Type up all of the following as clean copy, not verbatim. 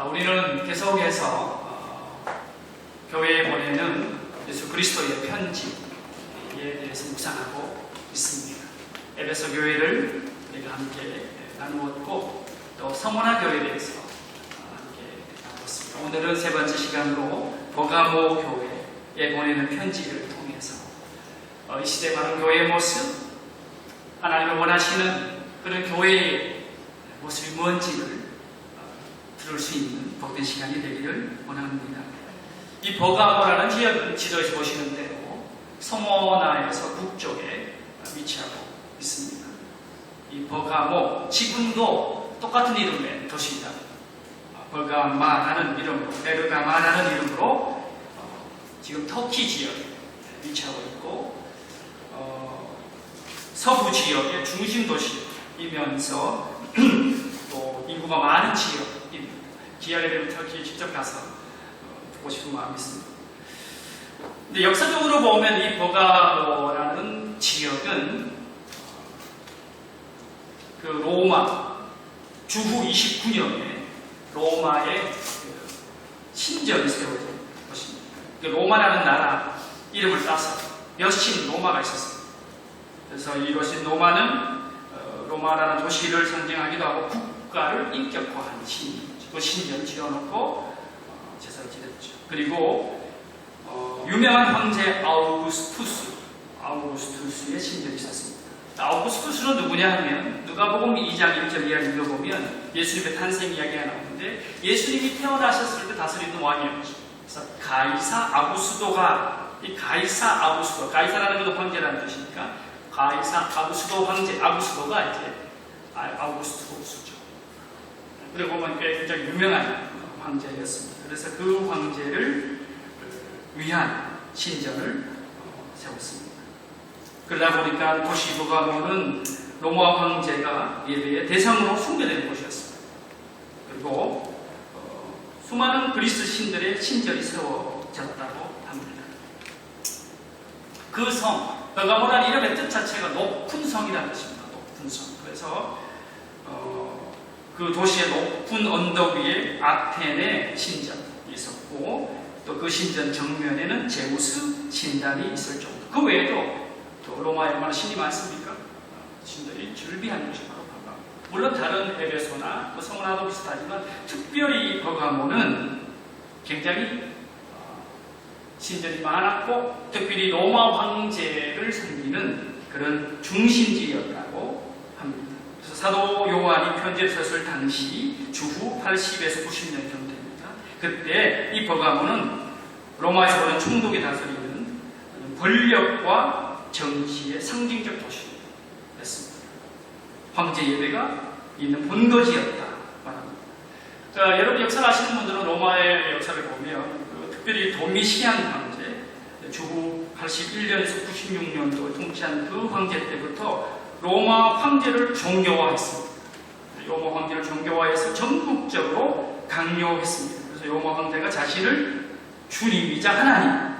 우리는 계속해서 교회에 보내는 예수 그리스도의 편지에 대해서 묵상하고 있습니다. 에베소 교회를 우리가 함께 나누었고 또 서문화 교회에 대해서 함께 나누었습니다. 오늘은 세 번째 시간으로 버가모 교회에 보내는 편지를 통해서 이 시대 바른 교회의 모습, 하나님을 원하시는 그런 교회의 모습이 뭔지를 들을 수 있는 복된 시간이 되기를 원합니다. 이 버가모라는 지역은 지도에서 보시는 대로 서머나에서 북쪽에 위치하고 있습니다. 이 버가모, 지금도 똑같은 이름의 도시이다. 버가마라는 이름으로, 베르가마라는 이름으로 지금 터키 지역에 위치하고 있고 서부 지역의 중심 도시이면서 또 인구가 많은 지역입니다. 기회가 되면 터키에 직접 가서 보고 싶은 마음이 있습니다. 근데 역사적으로 보면 이 버가모라는 지역은 그 로마 주후 29년에 로마의 신전이 세워진 것입니다. 로마라는 나라 이름을 따서 여신 로마가 있었습니다. 그래서 이것이 로마라는 도시를 상징하기도 하고 국가를 인격화한 신전 지어놓고 제사를 지냈죠. 그리고 유명한 황제 아우구스투스의 신전이 있었습니다. 아우구스투스는 누구냐 하면 누가복음 2장 1절 이하를 읽어보면 예수님의 탄생 이야기가 나오는데 예수님이 태어나셨을 때 다스리던 왕이었죠. 그래서 가이사라는 것도 황제라는 뜻이니까 가이사 아구스도 황제, 아구스도가 이제 아우구스투스죠. 그리고 보면 굉장히 유명한 황제였습니다. 그래서 그 황제를 위한 신전을 세웠습니다. 그러다 보니까 도시 버가모는 로마 황제가 예배의 대상으로 숭배되는 곳이었습니다. 그리고 수많은 그리스 신들의 신전이 세워졌다고 합니다. 그 성, 버가모라는 이름의 뜻 자체가 높은 성이라는 뜻입니다. 높은 성. 그래서 그 도시의 높은 언덕 위에 아테네 신전이 있었고 또 그 신전 정면에는 제우스 신당이 있을 정도. 그 외에도 또 로마에 얼마나 신이 많습니까? 신들이 즐비한 곳이 바로 버가모. 물론 다른 에베소나 서문화도 비슷하지만 특별히 버가모는 굉장히 신전이 많았고 특별히 로마 황제를 섬기는 그런 중심지였다고 합니다. 그래서 사도 요한이 편지를 썼을 당시 주후 80에서 90년 정도 됩니다. 그때 이 버가모는 로마에서 오는 총독이 다스리는 권력과 정치의 상징적 도시였습니다. 황제 예배가 있는 본거지였다 말합니다. 자, 여러분 역사를 아시는 분들은 로마의 역사를 보면 특별히 도미시안 황제, 주후 81년에서 96년도 통치한 그 황제 때부터 로마 황제를 종교화했습니다. 로마 황제를 종교화해서 전국적으로 강요했습니다. 그래서 로마 황제가 자신을 주님이자 하나님,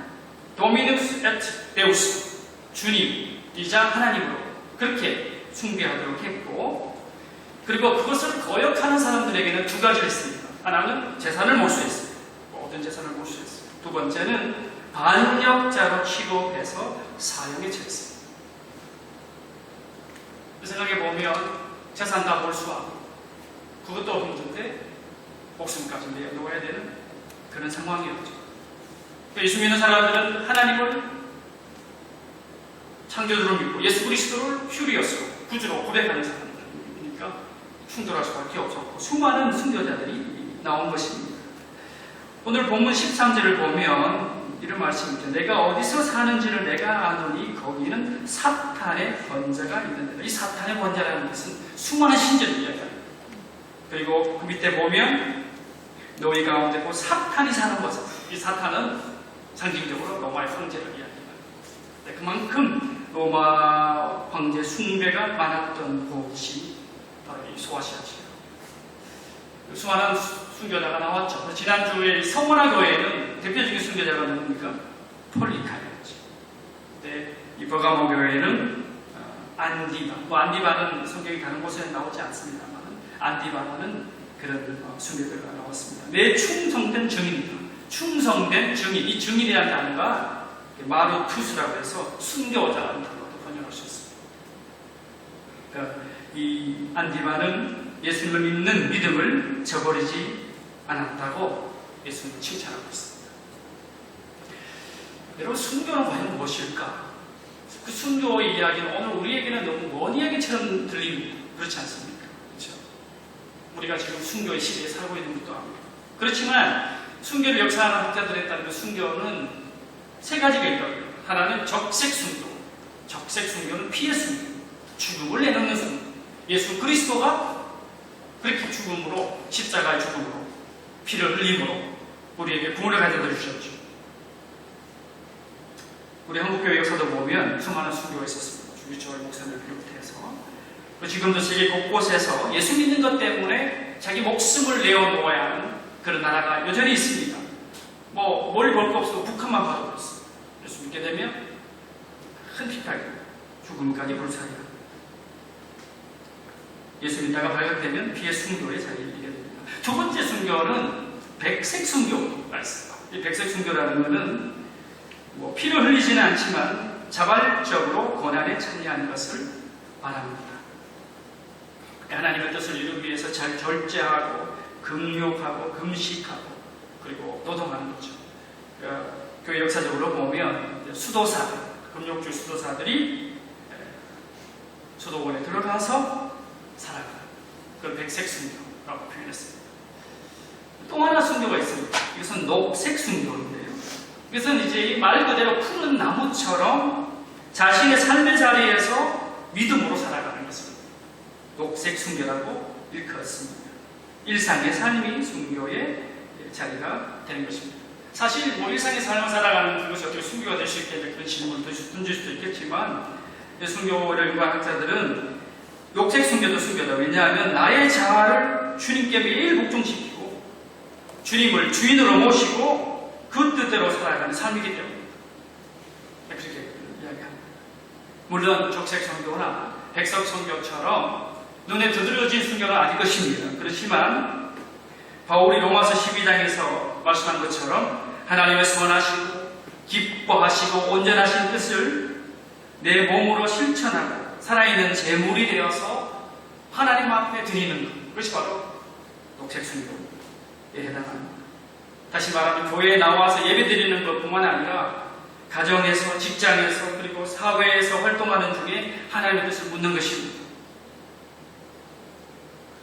도미누스 에트 데우스, 주님이자 하나님으로 그렇게 숭배하도록 했고, 그리고 그것을 거역하는 사람들에게는 두 가지를 했습니다. 하나는 재산을 몰수했습니다. 모든 재산을 몰수했습니다. 두 번째는 반역자로 취급해서 사형에 처했습니다. 생각해보면 재산 다 몰수하고 그것도 힘든데 목숨까지 내놓아야 되는 그런 상황이었죠. 예수 믿는 사람들은 하나님을 창조주로 믿고 예수 그리스도를 퓨리어스로 구주로 고백하는 사람들이니까 충돌할 수밖에 없었고 수많은 순교자들이 나온 것입니다. 오늘 본문 13절을 보면 이런 말씀입니다. 내가 어디서 사는지를 내가 아노니 거기는 사탄의 번제가 있는 데다. 이 사탄의 번제라는 것은 수많은 신전을 이야기합니다. 그리고 그 밑에 보면 너희 가운데 곧 사탄이 사는 곳. 이 사탄은 상징적으로 로마의 황제를 이야기합니다. 그만큼 로마 황제 숭배가 많았던 곳이 바로 이 소아시아죠. 수많은 순교자가 나왔죠. 지난주에 서문화 교회는 대표적인 순교자가 누굽니까? 폴리카였죠. 근데 이 버가모 교회는 안디바. 안디바는 성경이 다른 곳에는 나오지 않습니다만 안디바는 그런 순교가 나왔습니다. 내 충성된 증인이다. 충성된 증인. 이 증인이라는 단어가 마르투스라고 해서 순교자라는 단어도 번역할 수 있습니다. 그러니까 이 안디바는 예수님을 믿는 믿음을 저버리지 않았다고 예수님을 칭찬하고 있습니다. 여러분, 순교는 과연 무엇일까? 그 순교의 이야기는 오늘 우리에게는 너무 먼 이야기처럼 들립니다. 그렇지 않습니까? 그렇죠? 우리가 지금 순교의 시대에 살고 있는 것도 합니다. 그렇지만 순교를 역사하는 학자들에 따르면 순교는 세 가지가 있다고요. 하나는 적색 순교. 적색 순교는 피해 순교. 죽음을 내놓는 순교. 예수 그리스도가 그렇게 죽음으로, 십자가의 죽음으로, 피를 흘림으로 우리에게 구원을 가져다 주셨죠. 우리 한국교회 역사도 보면 수많은 순교가 있었습니다. 주기철 목사님을 비롯해서. 지금도 세계 곳곳에서 예수 믿는 것 때문에 자기 목숨을 내어놓아야 하는 그런 나라가 여전히 있습니다. 뭘 볼 거 없어도 북한만 봐도 그렇습니다. 예수 믿게 되면 큰 핍박이, 죽음까지 불사해요. 예수 믿다가 발각되면 피해 순교의 자리를 이게 됩니다. 두 번째 순교는 백색 순교가 있습니다. 이 백색 순교라는 것은 피를 흘리지는 않지만 자발적으로 고난에 참여하는 것을 말합니다. 하나님의 뜻을 이루기 위해서 잘 절제하고 금욕하고 금식하고 그리고 노동하는 거죠. 교회 역사적으로 보면 수도사들, 금욕주 수도사들이 수도원에 들어가서 살아가는 그걸 백색 순교라고 표현했습니다. 또 하나 순교가 있습니다. 이것은 녹색 순교인데요. 이것은 이제 말 그대로 푸른 나무처럼 자신의 삶의 자리에서 믿음으로 살아가는 것을 녹색 순교라고 일컫습니다. 일상의 삶이 순교의 자리가 되는 것입니다. 사실 일상의 삶을 살아가는 그것이 어떻게 순교가 될 수 있겠냐 그런 질문을 던질 수도 있겠지만 순교를 연구한 학자들은 녹색 순교도 순교다. 왜냐하면 나의 자아를 주님께 매일 복종시키고 주님을 주인으로 모시고 그 뜻대로 살아가는 삶이기 때문입니다. 그렇게 이야기합니다. 물론 적색 순교나 백석 순교처럼 눈에 두드러진 순교는 아닐 것입니다. 그렇지만 바울이 로마서 12장에서 말씀한 것처럼 하나님의 선하시고 기뻐하시고 온전하신 뜻을 내 몸으로 실천하고 살아있는 제물이 되어서 하나님 앞에 드리는 것, 그것이 바로 녹색 순교에 해당합니다. 다시 말하면 교회에 나와서 예배 드리는 것뿐만 아니라 가정에서, 직장에서, 그리고 사회에서 활동하는 중에 하나님의 뜻을 묻는 것입니다.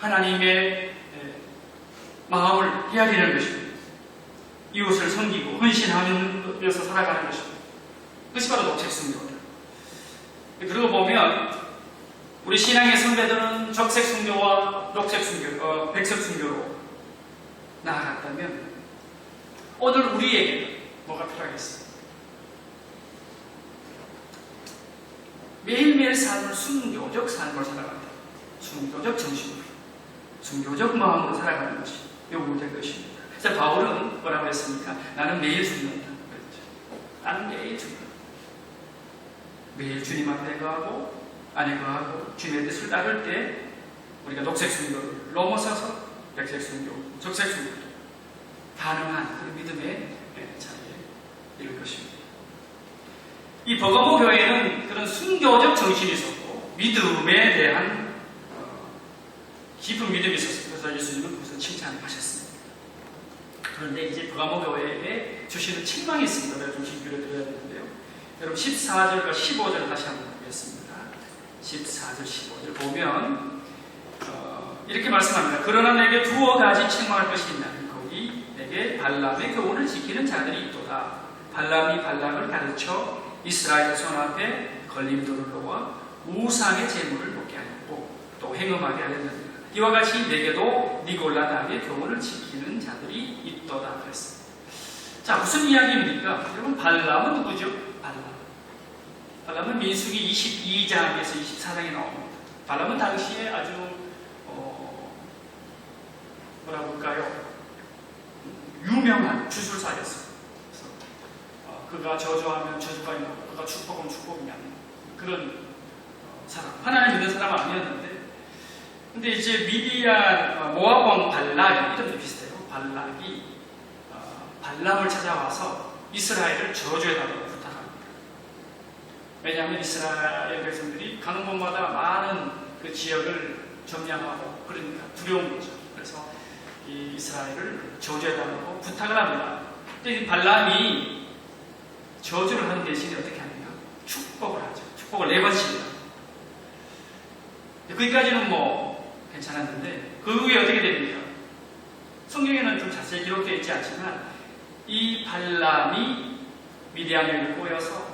하나님의 마음을 헤아리는 것입니다. 이웃을 섬기고 헌신하면서 살아가는 것입니다. 그것이 바로 녹색 순교입니다. 그러고 보면 우리 신앙의 선배들은 적색 순교와 녹색 순교, 백색 순교로 나아갔다면 오늘 우리에게 뭐가 필요하겠습니까? 매일매일 삶을 순교적 삶을 살아간다. 순교적 정신으로, 순교적 마음으로 살아가는 것이 요구될 것입니다. 그래서 바울은 뭐라고 했습니까? 나는 매일 순교한다. 그랬죠. 나는 매일 순교. 매일 주님 앞에 거하고 안에 거하고 주님의 뜻을 따를 때 우리가 녹색 순교를 넘어서서 백색 순교, 적색 순교 가능한 그런 믿음의 자리에 이를 것입니다. 이 버가모 교회는 그런 순교적 정신이 있었고 믿음에 대한 깊은 믿음이 있었습니다. 그래서 예수님은 그것을 칭찬하셨습니다. 그런데 이제 버가모 교회에 주시는 책망이 있습니다. 내가 좀 기회를 드려야 되는데요. 여러분 14절과 15절 다시 한번 보겠습니다. 14절, 15절 보면 이렇게 말씀합니다. 그러나 내게 두어 가지 책망할 것이 있나니 거기 내게 발람의 교훈을 지키는 자들이 있도다. 발람이 발락을 가르쳐 이스라엘 손 앞에 걸림돌을 놓아 우상의 제물을 먹게 하였고 또 행음하게 하였느니라. 이와 같이 내게도 니골라당의 교훈을 지키는 자들이 있도다 그랬습니다. 자, 무슨 이야기입니까? 여러분 발람은 누구죠? 발람은 민수기 22장에서 24장에 나옵니다. 발람은 당시에 아주 뭐라 볼까요? 유명한 주술사였어요. 그래서 그가 저주하면 저주가 있고 그가 축복하면 축복이 아닌 그런 사람. 하나님 믿는 사람은 아니었는데 근데 이제 미디안 모압 왕 발락이, 이름도 비슷해요. 발락이 발람을 찾아와서 이스라엘을 저주해달라고 부탁합니다. 왜냐하면 이스라엘 백성들이 가는 곳마다 많은 그 지역을 점령하고 그러니까 두려운 거죠. 그래서 이 이스라엘을 저주해달라고 부탁을 합니다. 근데 이 발람이 저주를 하는 대신에 어떻게 합니까? 축복을 하죠. 축복을 4번씩입니다. 거기까지는 뭐 괜찮았는데 그 후에 어떻게 됩니까? 성경에는 좀 자세히 기록되어 있지 않지만 이 발람이 미디안을 꼬여서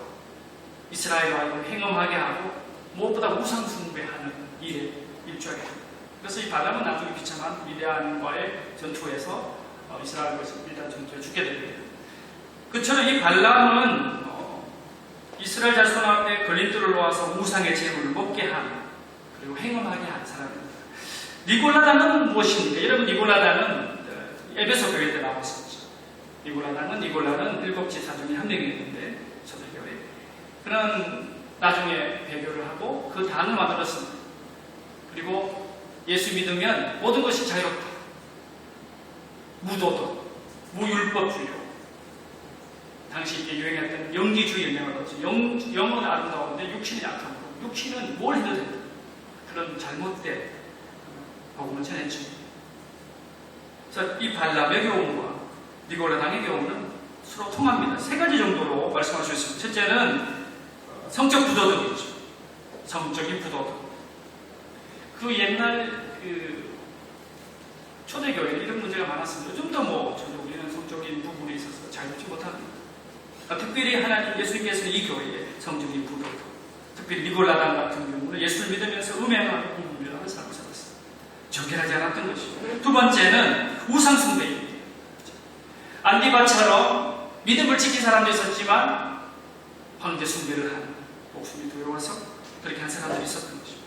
이스라엘과 행음하게 하고 무엇보다 우상 숭배하는 일에 일조하게 합니다. 그래서 이 발람은 나중에 비참한 미디안과의 전투에서 이스라엘과 미디안 전투에 죽게 됩니다. 그처럼 이 발람은 이스라엘 자손 앞에 걸림돌을 놓아서 우상의 제물을 먹게 한, 그리고 행음하게 한 사람입니다. 니골라당은 무엇입니까? 여러분, 니골라당은 에베소 교회 때 나왔었죠. 니골라는 7지사 중에 한 명이었는데 초대교회. 그는 나중에 배교를 하고 그 당을 만들었습니다. 그리고 예수 믿으면 모든 것이 자유롭다. 무도덕, 무율법주의. 당시 이때 유행했던 영리주의 영향을 얻었죠. 영은 아름다운데 육신이 약한 거. 육신은 뭘 해도 된다. 그런 잘못된 복음을 전했죠. 그래서 이 발람의 교훈과 니골라당의 교훈은 서로 통합니다. 3가지 정도로 말씀할 수 있습니다. 첫째는 성적 부도덕이죠. 성적인 부도덕. 그 옛날 초대교회는 이런 문제가 많았습니다. 요즘도 전혀 우리는 성적인 부분에 있어서 자유롭지 못합니다. 특별히 하나님 예수님께서는 이 교회에 성적인 부도덕, 특별히 니골라당 같은 경우는 예수를 믿으면서 음행하고 공부하는 사람을 살았습니다. 정결하지 않았던 것이죠. 두 번째는 우상숭배입니다. 안디바처럼 믿음을 지킨 사람도 있었지만 황제 숭배를 하는, 목숨이 두려워서 그렇게 한 사람들이 있었던 것입니다.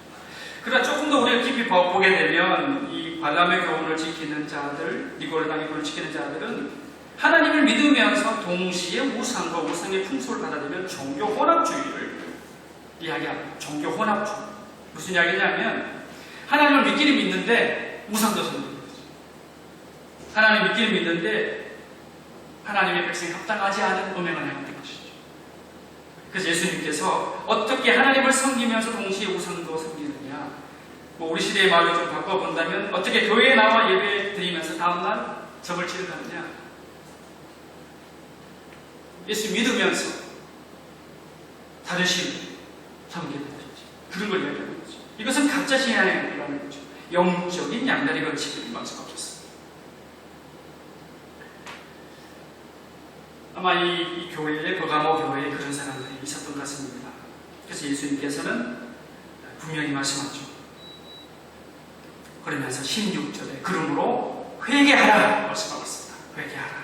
그러나 조금 더 우리가 깊이 보게 되면 이 발람의 교훈을 지키는 자들, 니골라당의 교훈을 지키는 자들은 하나님을 믿으면서 동시에 우상과 우상의 풍속을 받아들이면 종교 혼합주의를 이야기합니다. 종교 혼합주의. 무슨 이야기냐면 하나님을 믿기는 믿는데 우상도 섬기는 거죠. 하나님 믿기는 믿는데 하나님의 백성이 합당하지 않은 음행을 하는 것이죠. 그래서 예수님께서 어떻게 하나님을 섬기면서 동시에 우상도 섬기느냐, 우리 시대의 말로 좀 바꿔본다면 어떻게 교회에 나와 예배 드리면서 다음날 점을 치르느냐, 예수 믿으면서 다르신 섬기는 거죠. 그런 걸 이야기하는 거죠. 이것은 각자 신앙이라는 거죠. 영적인 양다리 걸치기를 말씀하셨습니다. 아마 이 교회에, 버가모 회개에 그런 사람들이 있었던 것 같습니다. 그래서 예수님께서는 분명히 말씀하죠. 그러면서 16절에 그러므로 회개하라 말씀하고 있습니다. 회개하라.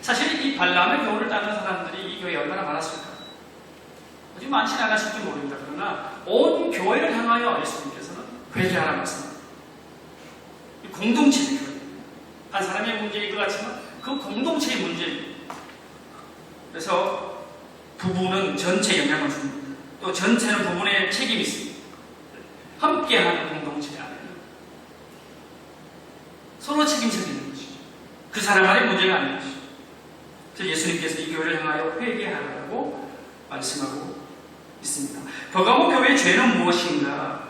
사실 이 발람의 교훈을 따르는 사람들이 이 교회에 얼마나 많았을까? 아주 많지는 않았을지 모릅니다. 그러나 온 교회를 향하여 예수님께서는 회개하라 말씀합니다. 공동체의 교회. 한 사람의 문제일 것 같지만 그 공동체의 문제입니다. 그래서 부부는 전체 영향을 줍니다. 또 전체는 부부의 책임이 있습니다. 함께하는 공동체 안에 서로 책임져야 되는 것이죠. 그 사람만의 문제가 아닌 것이죠. 그래서 예수님께서 이 교회를 향하여 회개하라고 말씀하고 있습니다. 버가모 교회의 죄는 무엇인가?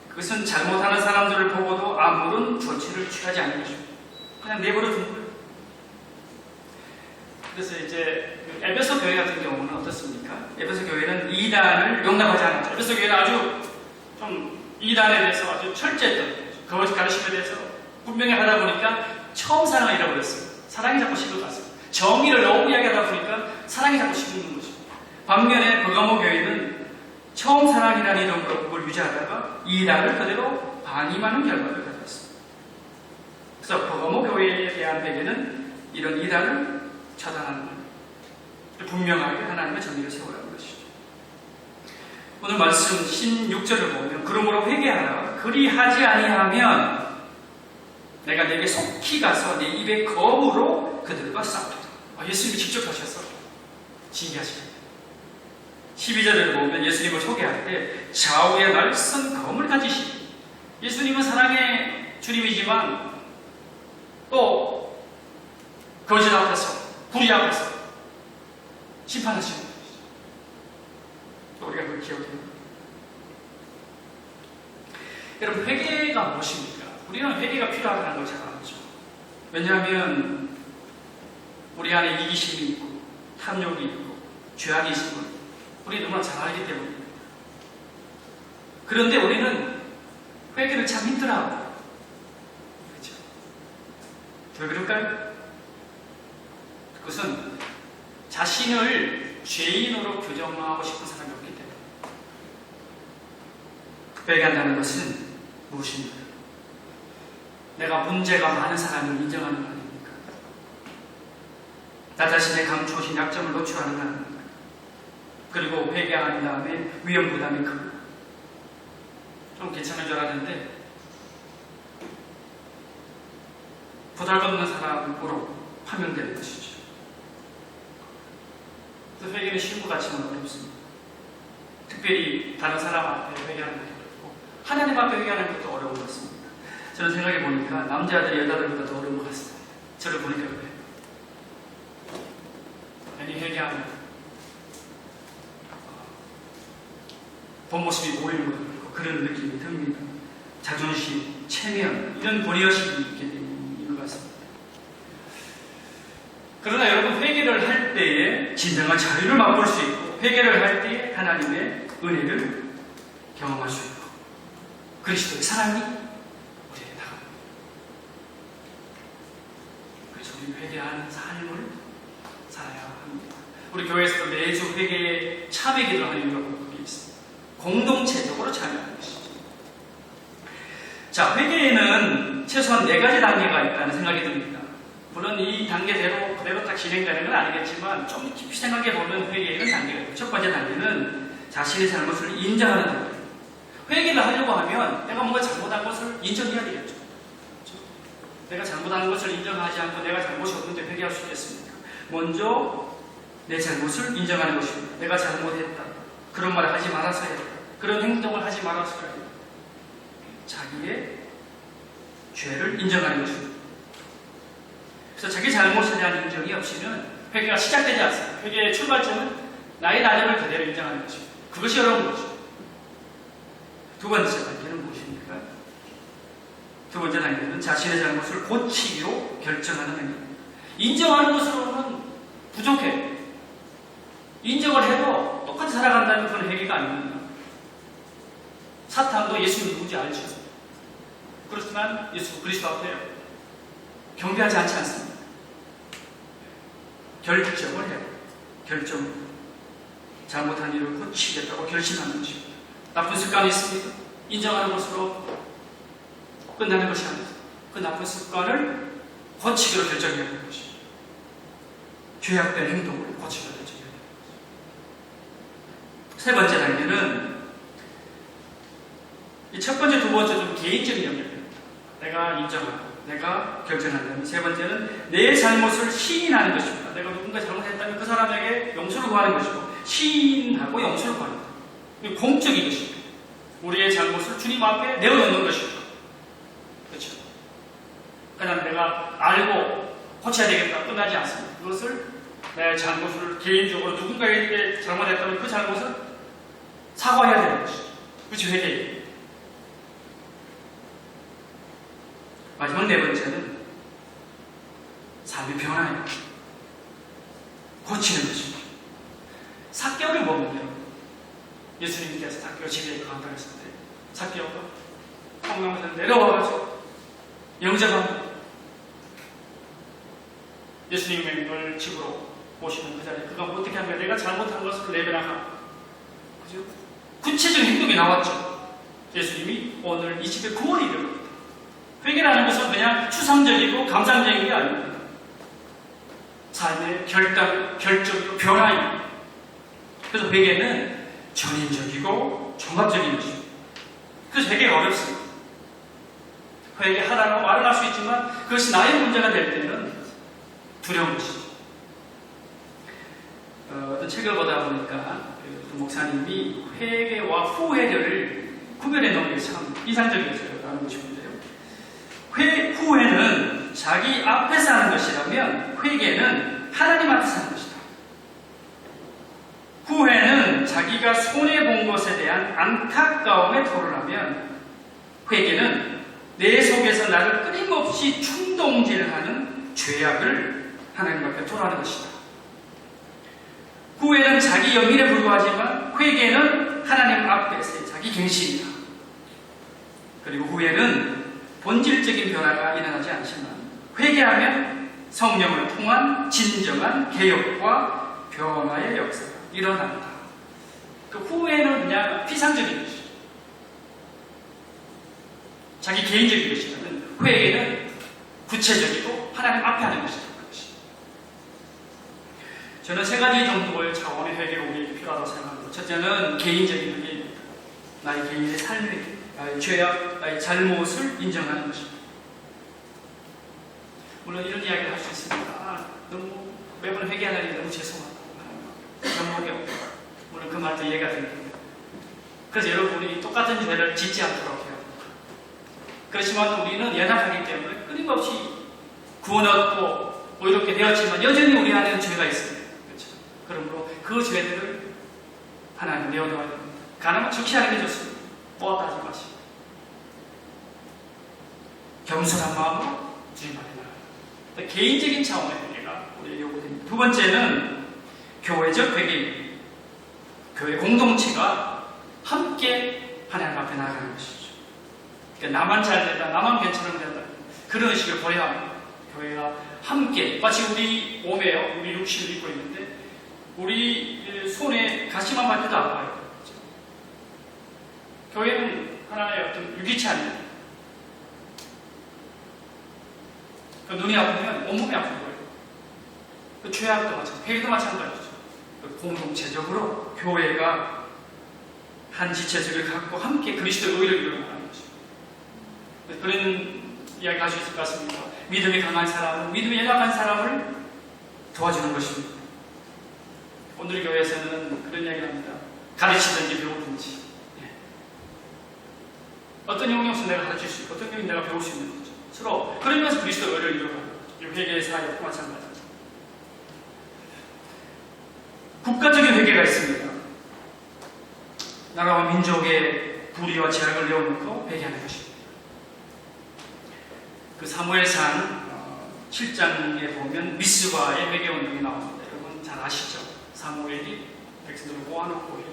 그것은 잘못하는 사람들을 보고도 아무런 조치를 취하지 않는 것입니다. 그냥 내버려 둔 거예요. 그래서 이제 에베소 교회 같은 경우는 어떻습니까? 에베소 교회는 이단을 용납하지 않았죠. 에베소 교회는 아주 좀 이단에 대해서 아주 철저했던 그것이 가르침에 대해서 분명히 하다 보니까 처음 사랑을 잃어버렸어요. 사랑이 자꾸 식어갔어요. 정의를 너무 이야기하다 보니까 사랑이 자꾸 식는 거죠. 반면에 버가모 교회는 처음 사랑이라는 이름으로 그걸 유지하다가 이단을 그대로 반임하는 결과를 가졌습니다. 그래서 버가모 교회에 대한 회개는 이런 이단을 차단하는 겁니다. 분명하게 하나님의 정의를 세우라는 것이죠. 오늘 말씀 16절을 보면 그러므로 회개하라. 그리하지 아니하면 내가 네게 속히 가서 네 입의 검으로 그들과 싸우리라. 예수님이 직접 하셔서 징계하십니다. 12절에 보면 예수님을 소개할 때 좌우에 날선 검을 가지시니, 예수님은 사랑의 주님이지만 또 거짓 앞에서, 불의 앞에서 심판하시는 분이죠. 또 우리가 그걸 기억해야 합니다. 여러분, 회개가 무엇입니까? 우리는 회개가 필요하다는 걸 잘 알죠. 왜냐하면 우리 안에 이기심이 있고 탐욕이 있고 죄악이 있음을 우리 너무나 잘 알기 때문입니다. 그런데 우리는 회개를 참 힘들어하고, 그렇죠? 왜 그럴까요? 그것은 자신을 죄인으로 규정하고 싶은 사람이 없기 때문에. 회개한다는 것은 무엇입니까? 내가 문제가 많은 사람을 인정하는 거 아닙니까? 나 자신의 감추어진 약점을 노출하는 거 아닙니까? 그리고 회개한 다음에 위험 부담이 크고 좀 괜찮은 줄 알았는데 보잘것없는 사람으로 판명되는 것이죠. 그래서 회개는 쉬운 것 같지만 어렵습니다. 특별히 다른 사람 앞에 회개하는 것도 어렵고 하나님 앞에 회개하는 것도 어려운 것 같습니다. 저는 생각해 보니까 남자들이 여자들보다 더 어려운 것 같습니다. 저를 보니까 그래요. 괜히 회개하면 본 모습이 보이는 것 같고 그런 느낌이 듭니다. 자존심, 체면, 이런 고려식이 있게 되는 것 같습니다. 그러나 여러분, 회개를 할 때에 진정한 자유를 맛볼 수 있고, 회개를 할 때에 하나님의 은혜를 경험할 수 있고, 그리스도의 사랑이 우리에게 나갑니다. 그래서 우리 회개하는 삶을 살아야 합니다. 우리 교회에서도 매주 회개에 참회 기도를 하는 이유가 거기에 있습니다. 공동체적으로 참여하는 것이죠. 자, 회개에는 최소한 4가지 단계가 있다는 생각이 듭니다. 물론 이 단계대로 그대로 딱 진행되는 건 아니겠지만 좀 깊이 생각해 보면 회개에는 단계가 있고, 첫 번째 단계는 자신의 잘못을 인정하는 단계. 회개를 하려고 하면 내가 뭔가 잘못한 것을 인정해야 되겠죠. 그렇죠? 내가 잘못한 것을 인정하지 않고 내가 잘못이 없는데 회개할 수 있겠습니까? 먼저 내 잘못을 인정하는 것입니다. 내가 잘못했다. 그런 말을 하지 말아서 했다. 그런 행동을 하지 말아서 했다. 자기의 죄를 인정하는 것입니다. 그래서 자기 잘못에 대한 인정이 없이는 회개가 시작되지 않습니다. 회개의 출발점은 나의 나름을 그대로 인정하는 것입니다. 그것이 어려운 거죠. 두 번째 단계는 무엇입니까? 두 번째 단계는 자신의 잘못을 고치기로 결정하는 행동입니다. 인정하는 것으로는 부족해. 인정을 해도 똑같이 살아간다면 그건 회개가 아닙니다. 사탄도 예수님 누군지 알죠. 그렇지만 예수 그리스도 앞에 경배하지 않지 않습니다. 결정을 해요. 결정. 잘못한 일을 고치겠다고 결심하는 것입니다. 나쁜 습관이 있습니다. 인정하는 것으로 끝나는 것이 아닙니다. 그 나쁜 습관을 고치기로 결정해야 하는 것입니다. 죄악된 행동을 고치기로 결정해야 하는 것입니다. 세 번째 단계는 이 첫 번째, 두 번째 좀 개인적인 영역입니다. 내가 인정하고 내가 결정한다면, 세 번째는 내 잘못을 시인하는 것입니다. 내가 누군가 잘못했다면 그 사람에게 용서를 구하는 것이고, 시인하고 용서를 구합니다. 공적인 것입니다. 우리의 잘못을 주님 앞에 내어놓는 것입니다. 그렇죠? 그냥 내가 알고 고쳐야 되겠다 끝나지 않습니다. 그것을 내 잘못을 개인적으로 누군가에게 잘못했다면 그 잘못을 사과해야 되는 것이죠. 그렇죠? 회개. 마지막 네 번째는 삶의 변화예요. 고치는 것입니다. 삭개오를 보면요, 예수님께서 삭개오 집에 강단을 했을 때 삭개오가 성남에서 내려와가지고 영접합니다. 예수님을 집으로 모시는 그 자리에 그가 어떻게 하면 내가 잘못한 것을 내변하라. 그죠? 구체적인 행동이 나왔죠. 예수님이 오늘 이 집에 구원이 이르렀다. 회개라는 것은 그냥 추상적이고 감상적인 게 아닙니다. 삶의 결정이고 변화입니다. 그래서 회개는 전인적이고 종합적인 것입니다. 그래서 회개가 어렵습니다. 회개하라고 말은 할 수 있지만 그것이 나의 문제가 될 때는 두려운 것이죠. 어떤 책을 보다 보니까 그 목사님이 회개와 후회를 구별해 놓은 게 참 인상적이었어요. 나누고 싶은데요. 후회는 자기 앞에서 하는 것이라면 회개는 하나님 앞에서 하는 것이다. 후회는 자기가 손해본 것에 대한 안타까움에 토로하면 회개는 내 속에서 나를 끊임없이 충동질하는 죄악을 하나님 앞에 토로하는 것이다. 후회는 자기 연민에 불과하지만 회개는 하나님 앞에서의 자기 갱신이다. 그리고 후회는 본질적인 변화가 일어나지 않지만 회개하면 성령을 통한 진정한 개혁과 변화의 역사가 일어난다. 그 후회는 그냥 피상적인 것이죠. 자기 개인적인 것이라면 회개는 구체적이고 하나님 앞에 하는 것이다. 저는 세 가지 정도의 차원의 회개가 우리에게 필요하다고 생각합니다. 첫째는 개인적인 회개입니다. 나의 개인의 삶의 나의 죄악, 나의 잘못을 인정하는 것입니다. 물론 이런 이야기를 할 수 있습니다. 너무 매번 회개하는 게 너무 죄송하다. 너무 어렵다. 물론 그 말도 이해가 됩니다. 그래서 여러분이 똑같은 죄를 짓지 않도록 해야 합니다. 그렇지만 우리는 연약하기 때문에 끊임없이 구원 얻고 뭐 이렇게 되었지만 여전히 우리 안에는 죄가 있습니다. 그렇죠? 그러므로 그 죄들을 하나님 내어놓아야 됩니다. 가능하면 적시하는 게 좋습니다. 모았다 하지 마시고 겸손한 마음으로 주님 앞에 나아갑니다. 개인적인 차원의 회개가 우리에게 요구됩니다. 두 번째는 교회적 회개입니다. 교회 공동체가 함께 하나님 앞에 나아가는 것이죠. 그러니까 나만 잘 된다, 나만 괜찮으면 된다, 그런 의식을 버려야 합니다. 교회가 함께, 마치 우리 몸에요, 우리 육신을 입고 있는데 우리 손에 가시만 맞춰도 아파요. 그렇죠? 교회는 하나의 어떤 유기체 아닙니까? 그 눈이 아프면 온몸이 아픈 거예요. 그 죄악도 마찬가지죠. 회개도 마찬가지죠. 공동체적으로 교회가 한 지체적을 갖고 함께 그리스도의 의를 이루어가는 것입니다. 그런 이야기 할 수 있을 것 같습니다. 믿음이 강한 사람은 믿음이 연약한 사람을 도와주는 것입니다. 오늘 교회에서는 그런 이야기를 합니다. 가르치든지 배우든지. 어떤 영역에서 내가 가르칠 수 있고 어떤 영역에서 내가 배울 수 있는 거죠. 서로 그러면서 그리스도의 의를 이루어가는 거죠. 회개의 사역도 마찬가지죠. 국가적인 회개가 있습니다. 나라와 민족의 불의와 죄악을 내어놓고 회개하는 것입니다. 그 사무엘상 7장에 보면 미스바의 회개운동이 나옵니다. 여러분 잘 아시죠? 사무엘이 백성들을 모아놓고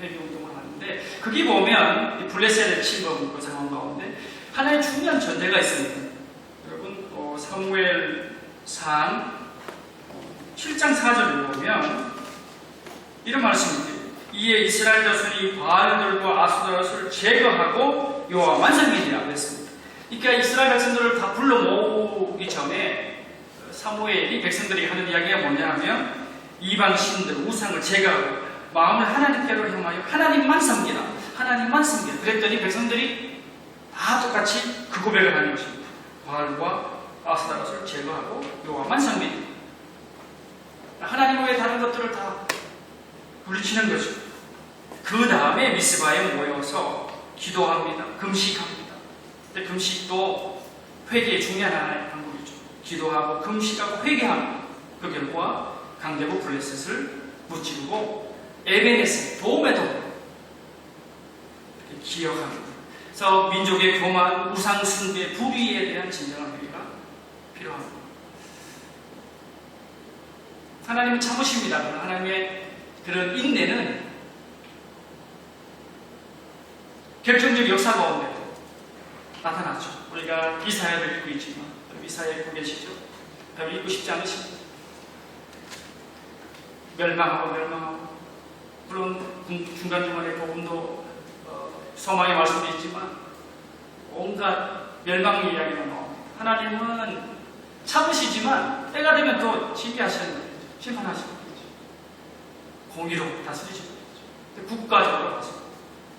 회개운동을 하는데 거기 보면 블레셋의 침범 그 상황 가운데 하나의 중요한 전제가 있습니다. 여러분 사무엘상 7장 4절을 보면 이런 말씀입니다. 이에 이스라엘 자손이 바알들과 아스도라를 제거하고 여호와 만성기니라 그랬습니다. 그러니까 이스라엘 백성들을 다 불러 모으기 전에 사무엘이 백성들이 하는 이야기가 뭐냐면 이방 신들 우상을 제거하고 마음을 하나님께로 향하여 하나님만 섬기라, 하나님만 섬기라. 그랬더니 백성들이 다 똑같이 그 고백을 하는 것입니다. 바알과 아스타롯을 제거하고 여호와만 섬기라. 하나님 외에 다른 것들을 다 물리치는 거죠. 그 다음에 미스바에 모여서 기도합니다. 금식합니다. 근데 금식도 회개의 중요한 하나의 방법이죠. 기도하고 금식하고 회개합니다. 그 결과 강대국 블레셋을 무찌르고 에베네스 도움에도 기억합니다. 그래서 민족의 교만, 우상 숭배, 불의에 대한 진정한 회개가 필요합니다. 하나님은 참으십니다. 하나님의 그런 인내는 결정적 역사 가운데 나타나죠. 우리가 이사야를 읽고 있지만 이사야 읽고 계시죠? 별로 읽고 싶지 않으십니다. 멸망하고 물론 중간중간에 복음도 소망의 말씀도 있지만 온갖 멸망의 이야기가 나옵니다. 하나님은 참으시지만 때가 되면 또 진리하시는 거예요. 심판하시는 거죠. 공의로 다스리시는 거죠. 국가적으로 봐서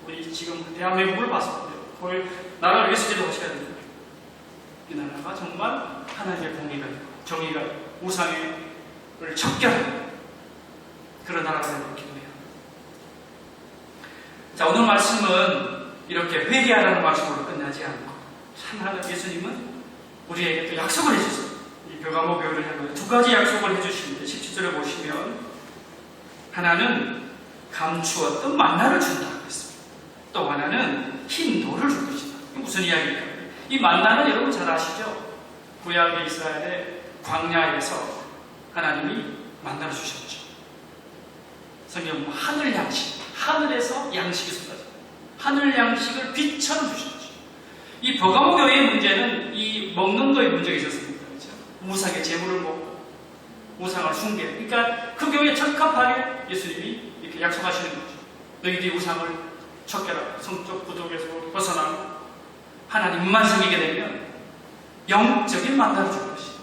우리 지금 대한민국을 봐서 나라를 위해서 기도하셔야 됩니다. 이 나라가 정말 하나님의 공의가 있고 정의가 있고 우상을 척결하는 그런 나라가 되도록 기도해야 합니다. 자, 오늘 말씀은 이렇게 회개하라는 말씀으로 끝나지 않고 참 하나님 예수님은 우리에게 또 약속을 해주세요. 이 벼가모 교회를 향하여 두 가지 약속을 해주시는데 17절에 보시면 하나는 감추었던 만나를 준다고 했습니다. 또 하나는 흰 돌을 줄 것이다. 이게 무슨 이야기일까요? 이 만나는 여러분 잘 아시죠? 구약의 이스라엘의 광야에서 하나님이 만나를 주셨죠. 성경 하늘 양식, 하늘에서 양식이 쏟아져요. 하늘 양식을 빛처럼 주셨죠. 이 버가모 교회의 문제는 이 먹는 거에 문제가 있었습니다. 그렇죠? 우상의 제물을 먹고 우상을 숭배. 그러니까 그 교회에 적합하게 예수님이 이렇게 약속하시는 거죠. 너희들이 우상을 척결하고 성적 부족에서 벗어나고 하나님만 섬기게 되면 영적인 만나를 줄 것이다.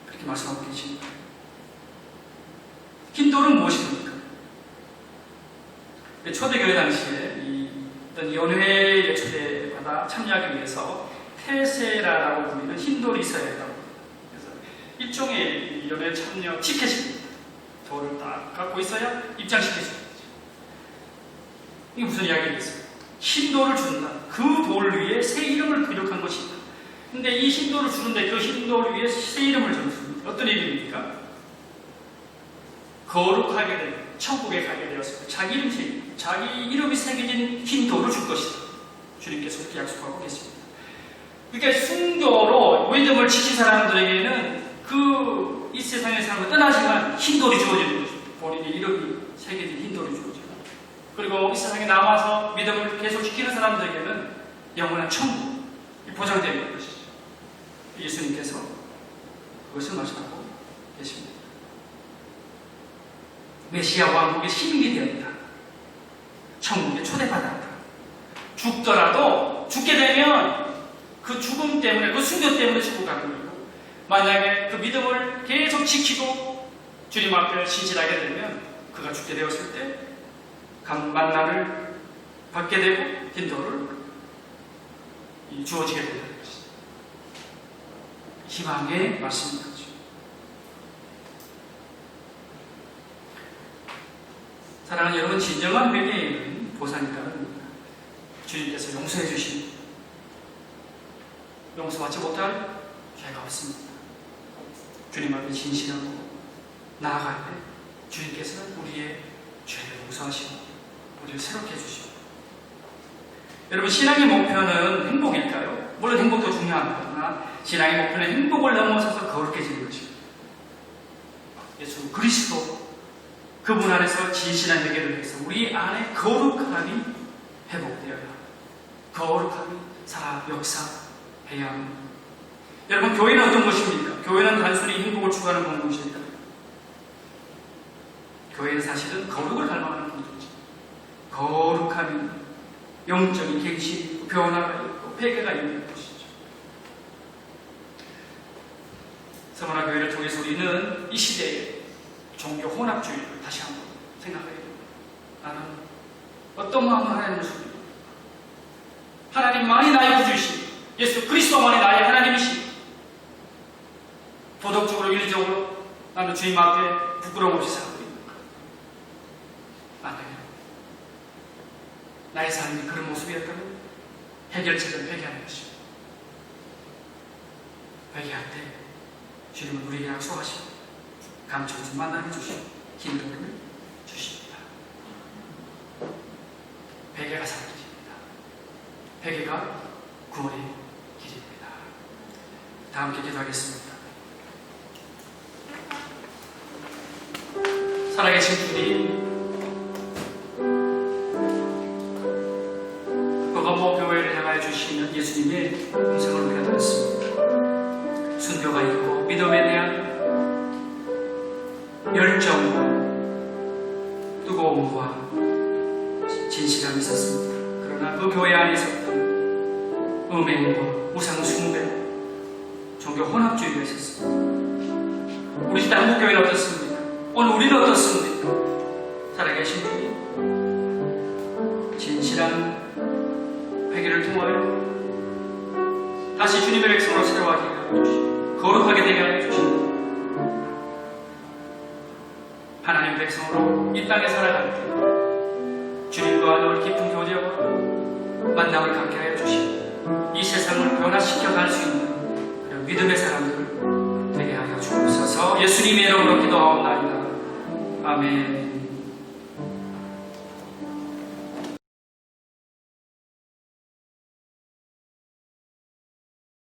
그렇게 말씀하고 계십니다. 흰돌은 무엇입니까? 초대교회 당시에 어떤 연회에 초대받아 참여하기 위해서 테세라라고 불리는 흰돌이 있어야 했다고. 그래서 일종의 연회 참여 티켓입니다. 돌을 딱 갖고 있어야 입장시켜주는 거죠. 이게 무슨 이야기겠어요? 흰돌을 준다. 그 돌 위에 새 이름을 기록한 것이다. 근데 이 흰돌을 주는데 그 흰돌 위에 새 이름을 적습니다. 어떤 이름입니까? 거룩하게 된 천국에 가게 되었습니다. 자기 이름이 새겨진 흰 돌을 줄 것이다. 주님께서 그렇게 약속하고 계십니다. 그러니까 순교로 믿음을 지킨 사람들에게는 이 세상의 삶을 떠나지만 흰 돌이 주어지는 것입니다. 본인의 이름이 새겨진 흰 돌이 주어지고, 그리고 이 세상에 남아서 믿음을 계속 지키는 사람들에게는 영원한 천국이 보장되는 것이죠. 예수님께서 그것을 말씀하고 계십니다. 메시아 왕국의 시민이 되었다. 천국에 초대받았다. 죽더라도 죽게 되면 그 죽음 때문에, 그 순교 때문에 죽고 가는 거고, 만약에 그 믿음을 계속 지키고 주님 앞에 신실하게 되면 그가 죽게 되었을 때 만나를 받게 되고 흰돌을 주어지게 된다는 것이죠. 희망의 말씀이죠. 사랑하는 여러분, 진정한 회개에는 보상이 따릅니다. 주님께서 용서해 주십니다. 용서받지 못할 죄가 없습니다. 주님 앞에 진실하고 나아갈 때 주님께서는 우리의 죄를 용서하시고 우리를 새롭게 해주시고. 여러분, 신앙의 목표는 행복일까요? 물론 행복도 중요합니다. 신앙의 목표는 행복을 넘어서서 거룩해지는 것입니다. 예수 그리스도 그분 안에서 진실한 회개를 해서 우리 안에 거룩함이 회복되어야 합니다. 거룩함이 살아 역사해야 합니다. 여러분, 교회는 어떤 것입니까? 교회는 단순히 행복을 추구하는 공동체입니다. 교회는 사실은 거룩을 갈망하는 공동체. 거룩함이 영적인 갱신이 있고 변화가 있고 회개가 있는 것이죠. 서머나 교회를 통해서 우리는 이 시대에 종교 혼합주의를 다시 한번 생각해야 됩니다. 나는 어떤 마음으로 하나님을 섬깁니까? 하나님만이 나의 구주이시니, 예수 그리스도만이 나의 하나님이시니, 도덕적으로 윤리적으로 나는 주님 앞에 부끄러움 없이 살고 있는가? 아니요. 나의 삶이 그런 모습이었다면 해결책은 회개하는 것입니다. 회개할 때 주님은 우리에게 약속하시고 감춰진 만남을 주시고 힘듦을 주십니다. 회개가 사는 길입니다. 회개가 구원의 길입니다. 다 함께 기도하겠습니다. 살아계신 주님, 버가모 교회를 향하여 주시는 예수님의 음성을 우리가 들었습니다. 순교가 있고 믿음에 대한 열정과 뜨거움과 진실함이 있었습니다. 그러나 그 교회 안에 있었던 음행과 우상 숭배, 종교 혼합주의가 있었습니다. 우리 시대 한국교회는 어떻습니까? 오늘 우리는 어떻습니까? 살아계신 주님, 진실한 회개를 통하여 다시 주님의 백성으로 새로워하게 하여 주시고 거룩하게 되게 하여 주시고 하나님의 백성으로 이 땅에 살아갈 때 주님과 늘 깊은 교제와 만남을 갖게 하여 주시고 이 세상을 변화시켜 갈 수 있는 그런 믿음의 사람들 되게 하여 주옵소서. 예수님의 이름으로 기도하옵나이다. 아멘.